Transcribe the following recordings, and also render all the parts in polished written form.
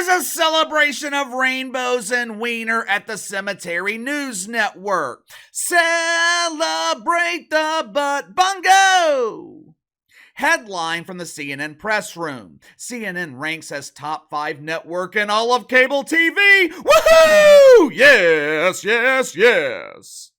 There's a celebration of rainbows and wiener at the Cemetery News Network. Celebrate the butt bongo! Headline from the CNN press room. CNN ranks as top 5 network in all of cable TV. Woohoo! Yes, yes, yes.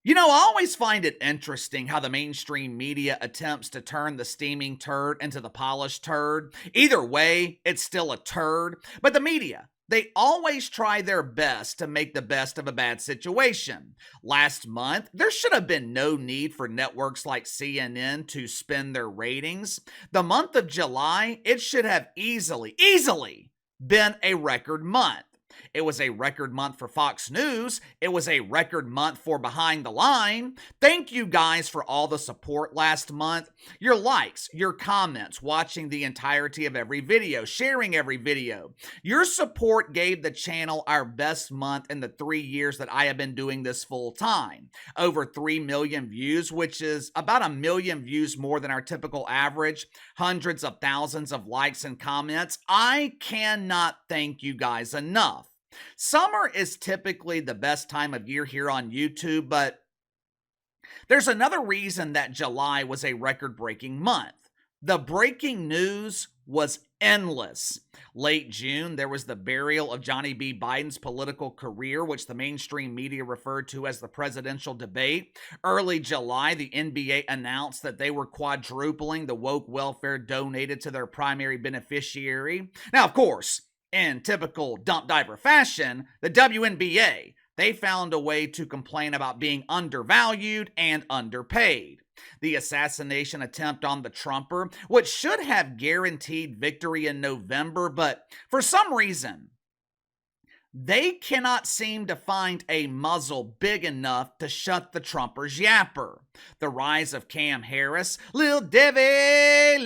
You know, I always find it interesting how the mainstream media attempts to turn the steaming turd into the polished turd. Either way, it's still a turd. But the media, they always try their best to make the best of a bad situation. Last month, there should have been no need for networks like CNN to spin their ratings. The month of July, it should have easily been a record month. It was a record month for Fox News. It was a record month for Behind the Line. Thank you guys for all the support last month. Your likes, your comments, watching the entirety of every video, sharing every video. Your support gave the channel our best month in the 3 years that I have been doing this full time. Over 3 million views, which is about 1 million views more than our typical average. Hundreds of thousands of likes and comments. I cannot thank you guys enough. Summer is typically the best time of year here on YouTube, but there's another reason that July was a record-breaking month. The breaking news was endless. Late June, there was the burial of Johnny B. Biden's political career, which the mainstream media referred to as the presidential debate. Early July, the NBA announced that they were quadrupling the woke welfare donated to their primary beneficiary. Now, of course, in typical dump diver fashion, the WNBA, they found a way to complain about being undervalued and underpaid. The assassination attempt on the Trumper, which should have guaranteed victory in November, but for some reason, they cannot seem to find a muzzle big enough to shut the Trumper's yapper. The rise of Cam Harris, Lil Debbie.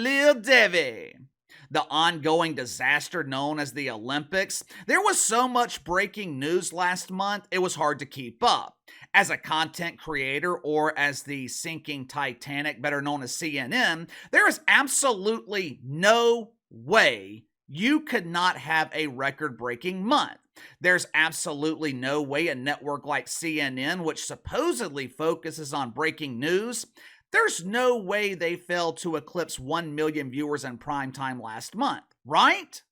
The ongoing disaster known as the Olympics. There was so much breaking news last month, it was hard to keep up. As a content creator, or as the sinking Titanic, better known as CNN, there is absolutely no way you could not have a record-breaking month. There's absolutely no way a network like CNN, which supposedly focuses on breaking news, there's no way they failed to eclipse 1 million viewers in primetime last month, right?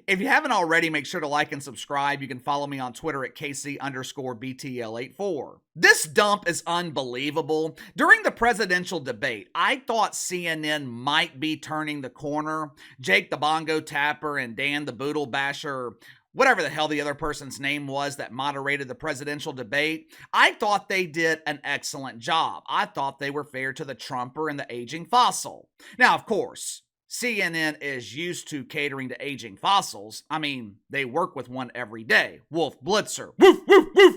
If you haven't already, make sure to like and subscribe. You can follow me on Twitter at KC_BTL84. This dump is unbelievable. During the presidential debate, I thought CNN might be turning the corner. Jake the Bongo Tapper and Dan the Boodle Basher, whatever the hell the other person's name was that moderated the presidential debate, I thought they did an excellent job. I thought they were fair to the Trumper and the aging fossil. Now, of course, CNN is used to catering to aging fossils. I mean, they work with one every day. Wolf Blitzer. Woof, woof, woof.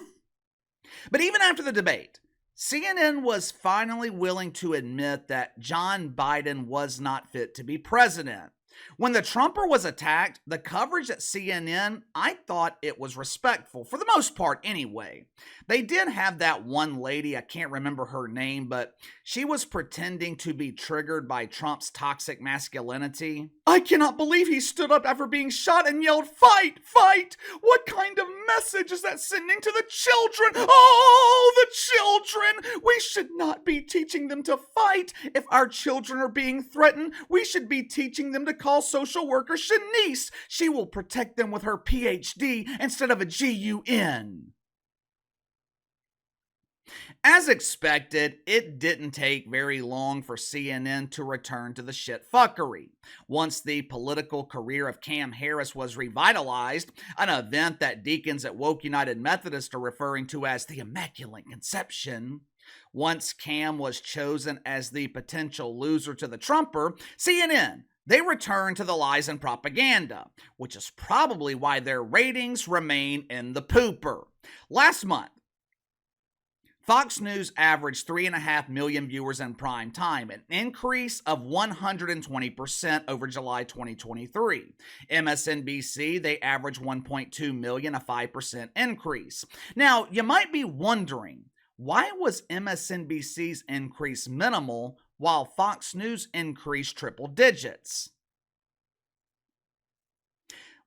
But even after the debate, CNN was finally willing to admit that John Biden was not fit to be president. When the Trumper was attacked, the coverage at CNN, I thought it was respectful, for the most part anyway. They did have that one lady, I can't remember her name, but she was pretending to be triggered by Trump's toxic masculinity. I cannot believe he stood up after being shot and yelled, "Fight, fight!" What kind of message is that sending to the children? Oh, the children! We should not be teaching them to fight. If our children are being threatened, we should be teaching them to call social worker Shanice. She will protect them with her PhD instead of a GUN. As expected, it didn't take very long for CNN to return to the shitfuckery. Once the political career of Cam Harris was revitalized, an event that deacons at Woke United Methodist are referring to as the Immaculate Conception. Once Cam was chosen as the potential loser to the Trumper, CNN, they return to the lies and propaganda, which is probably why their ratings remain in the pooper. Last month, Fox News averaged 3.5 million viewers in prime time, an increase of 120% over July 2023. MSNBC, they averaged 1.2 million, a 5% increase. Now, you might be wondering, Why was MSNBC's increase minimal while Fox News increased triple digits?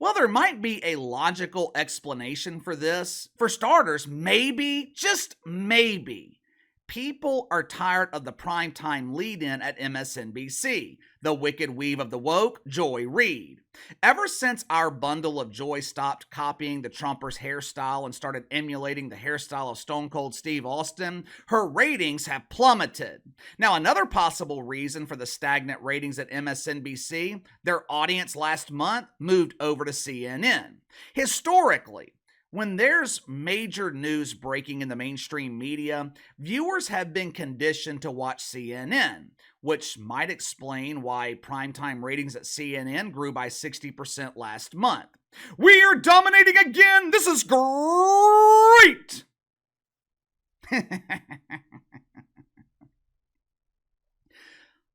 Well, there might be a logical explanation for this. For starters, maybe, just maybe, people are tired of the primetime lead-in at MSNBC, the wicked weave of the woke, Joy Reid. Ever since our bundle of joy stopped copying the Trumpers' hairstyle and started emulating the hairstyle of Stone Cold Steve Austin, her ratings have plummeted. Now, another possible reason for the stagnant ratings at MSNBC, their audience last month moved over to CNN. Historically, when there's major news breaking in the mainstream media, viewers have been conditioned to watch CNN, which might explain why primetime ratings at CNN grew by 60% last month. We are dominating again! This is great!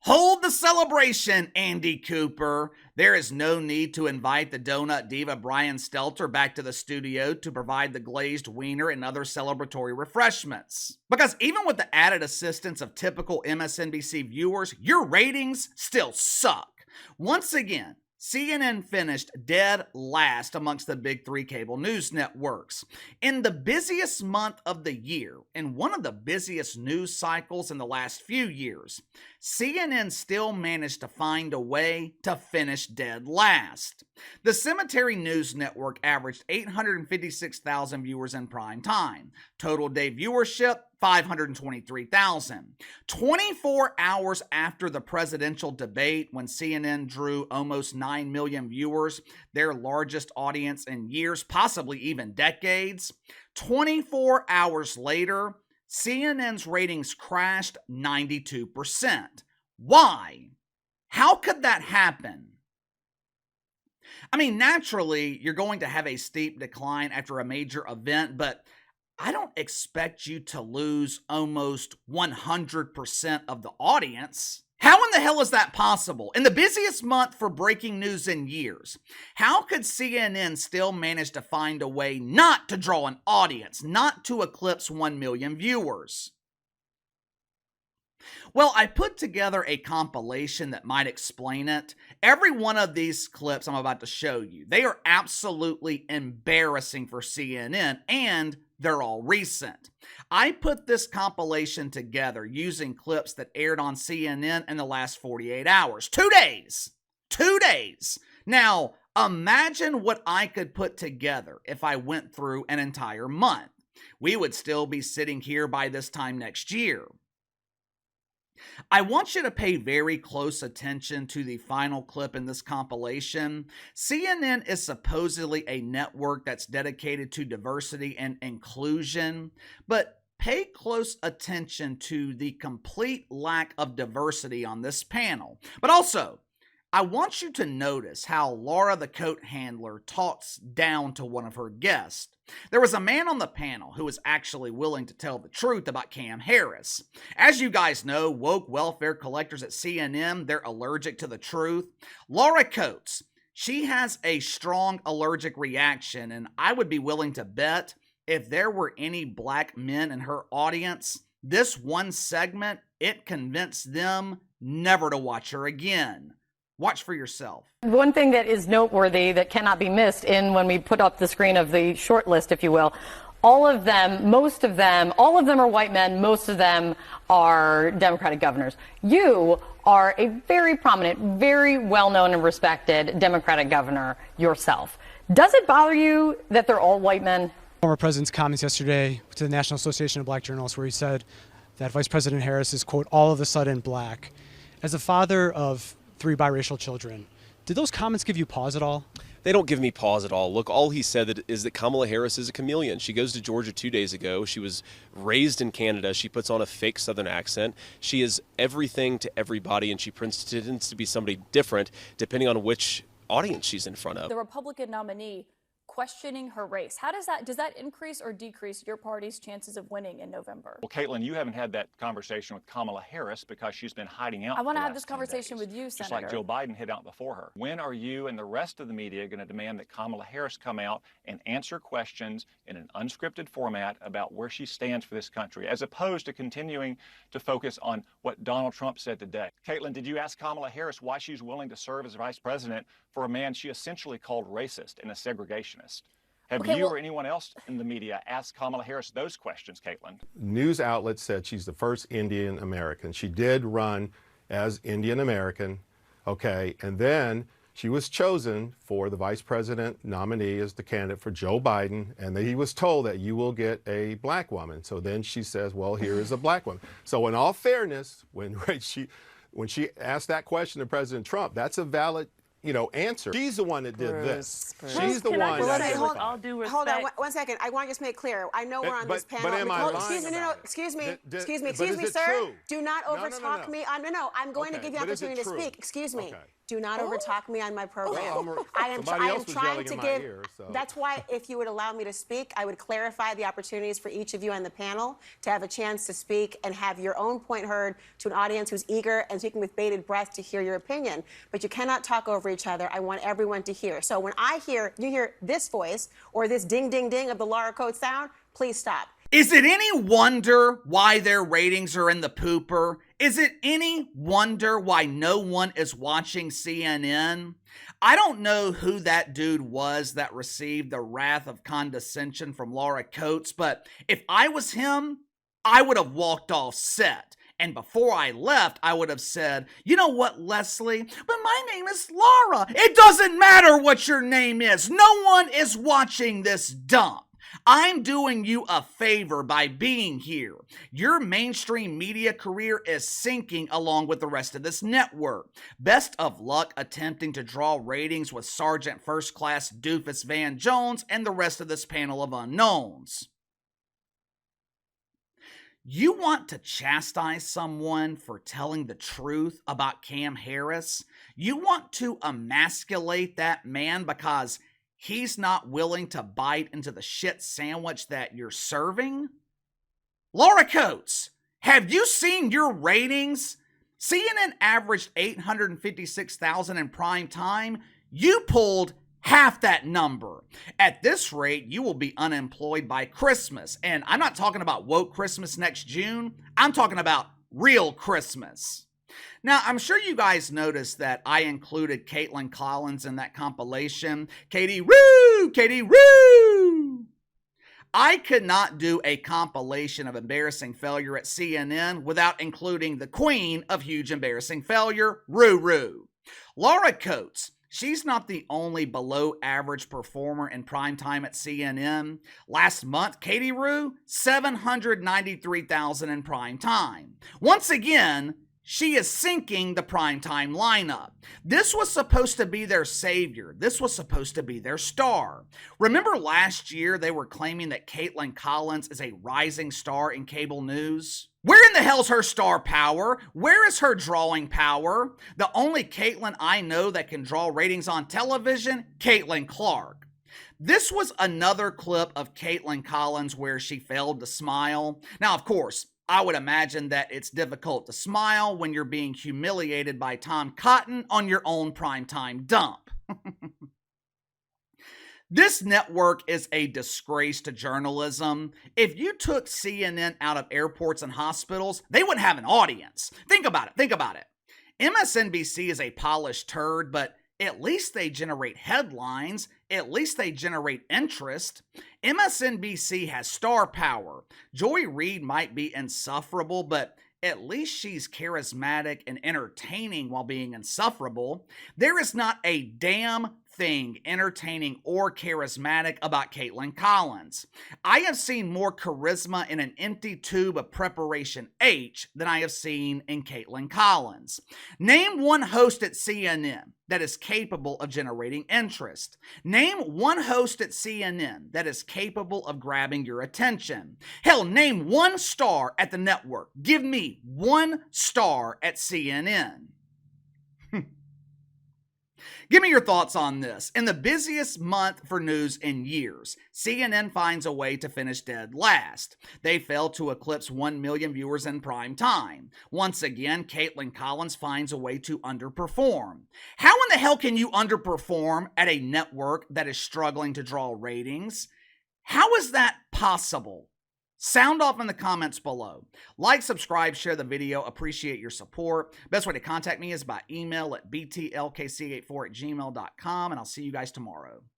Hold the celebration, Andy Cooper. There is no need to invite the donut diva Brian Stelter back to the studio to provide the glazed wiener and other celebratory refreshments. Because even with the added assistance of typical MSNBC viewers, your ratings still suck. Once again, CNN finished dead last amongst the big three cable news networks. In the busiest month of the year, and one of the busiest news cycles in the last few years, CNN still managed to find a way to finish dead last. The Cemetery News Network averaged 856,000 viewers in prime time. Total day viewership, 523,000. 24 hours after the presidential debate, when CNN drew almost 9 million viewers, their largest audience in years, possibly even decades, 24 hours later, CNN's ratings crashed 92%. Why? How could that happen? I mean, naturally, you're going to have a steep decline after a major event, but I don't expect you to lose almost 100% of the audience. How in the hell is that possible? In the busiest month for breaking news in years, how could CNN still manage to find a way not to draw an audience, not to eclipse 1 million viewers? Well, I put together a compilation that might explain it. Every one of these clips I'm about to show you, they are absolutely embarrassing for CNN, and they're all recent. I put this compilation together using clips that aired on CNN in the last 48 hours. 2 days! 2 days! Now, imagine what I could put together if I went through an entire month. We would still be sitting here by this time next year. I want you to pay very close attention to the final clip in this compilation. CNN is supposedly a network that's dedicated to diversity and inclusion, but pay close attention to the complete lack of diversity on this panel. But also, I want you to notice how Laura the coat handler talks down to one of her guests. There was a man on the panel who was actually willing to tell the truth about Cam Harris. As you guys know, woke welfare collectors at CNN, they're allergic to the truth. Laura Coates, she has a strong allergic reaction, and I would be willing to bet if there were any black men in her audience, this one segment, it convinced them never to watch her again. Watch for yourself. One thing that is noteworthy that cannot be missed when we put up the screen of the short list, if you will, all of them are white men, most of them are Democratic governors. You are a very prominent, very well-known and respected Democratic governor yourself. Does it bother you that they're all white men? Former president's comments yesterday to the National Association of Black Journalists, where he said that Vice President Harris is, quote, all of a sudden black. As a father of 3 biracial children, did those comments give you pause at all? They don't give me pause at all. Look, all he said is that Kamala Harris is a chameleon. She goes to Georgia 2 days ago. She was raised in Canada. She puts on a fake Southern accent. She is everything to everybody, and she pretends to be somebody different depending on which audience she's in front of. The Republican nominee questioning her race. Does that increase or decrease your party's chances of winning in November? Well, Caitlin, you haven't had that conversation with Kamala Harris because she's been hiding out. I want to for the have this last 10 conversation days, with you, just Senator. like Joe Biden hid out before her. When are you and the rest of the media going to demand that Kamala Harris come out and answer questions in an unscripted format about where she stands for this country, as opposed to continuing to focus on what Donald Trump said today? Caitlin, did you ask Kamala Harris why she's willing to serve as vice president for a man she essentially called racist and a segregationist? Have you or anyone else in the media asked Kamala Harris those questions, Caitlin? News outlets said she's the first Indian American. She did run as Indian American, okay, and then she was chosen for the vice president nominee as the candidate for Joe Biden, and he was told that you will get a black woman. So then she says, well, here is a black woman. So in all fairness, when she asked that question to President Trump, that's a valid answer. She's the one that did this. She's the one that did with all due respect. Hold on, one second. I want to just make clear. I know we're on this panel. But am I lying? Excuse me, is sir. true? Do not overtalk me. I'm going to give you an but is it opportunity to true? speak. Excuse me. Okay. Do not overtalk me on my program. Somebody else was yelling in my give. ear, so. That's why, if you would allow me to speak, I would clarify the opportunities for each of you on the panel to have a chance to speak and have your own point heard to an audience who's eager and speaking with bated breath to hear your opinion. But you cannot talk over each other. I want everyone to hear. So when you hear this voice or this ding, ding, ding of the Laura Coates sound, please stop. Is it any wonder why their ratings are in the pooper? Is it any wonder why no one is watching CNN? I don't know who that dude was that received the wrath of condescension from Laura Coates, but if I was him, I would have walked off set. And before I left, I would have said, you know what, Leslie? But my name is Laura. It doesn't matter what your name is. No one is watching this dump. I'm doing you a favor by being here. Your mainstream media career is sinking along with the rest of this network. Best of luck attempting to draw ratings with Sergeant First Class Doofus Van Jones and the rest of this panel of unknowns. You want to chastise someone for telling the truth about Cam Harris? You want to emasculate that man because he's not willing to bite into the shit sandwich that you're serving? Laura Coates, have you seen your ratings? CNN averaged 856,000 in prime time. You pulled half that number. At this rate, you will be unemployed by Christmas. And I'm not talking about woke Christmas next June. I'm talking about real Christmas. Now, I'm sure you guys noticed that I included Caitlin Collins in that compilation. Katie Roo! Katie Roo! I could not do a compilation of embarrassing failure at CNN without including the queen of huge embarrassing failure, Roo Roo. Laura Coates. She's not the only below average performer in primetime at CNN. Last month, Katie Roo, 793,000 in primetime. Once again, she is sinking the primetime lineup. This was supposed to be their savior. This was supposed to be their star. Remember last year they were claiming that Caitlin Collins is a rising star in cable news? Where in the hell's her star power? Where is her drawing power? The only Caitlin I know that can draw ratings on television, Caitlin Clark. This was another clip of Caitlin Collins where she failed to smile. Now, of course, I would imagine that it's difficult to smile when you're being humiliated by Tom Cotton on your own primetime dump. This network is a disgrace to journalism. If you took CNN out of airports and hospitals, they wouldn't have an audience. Think about it. MSNBC is a polished turd, but at least they generate headlines. At least they generate interest. MSNBC has star power. Joy Reid might be insufferable, but at least she's charismatic and entertaining while being insufferable. There is not a damn thing entertaining or charismatic about Caitlin Collins. I have seen more charisma in an empty tube of Preparation H than I have seen in Caitlin Collins. Name one host at CNN that is capable of generating interest. Name one host at CNN that is capable of grabbing your attention. Hell, name one star at the network. Give me one star at CNN. Give me your thoughts on this. In the busiest month for news in years, CNN finds a way to finish dead last. They fail to eclipse 1 million viewers in prime time. Once again, Caitlin Collins finds a way to underperform. How in the hell can you underperform at a network that is struggling to draw ratings? How is that possible? Sound off in the comments below. Like, subscribe, share the video. Appreciate your support. Best way to contact me is by email at btlkc84@gmail.com, and I'll see you guys tomorrow.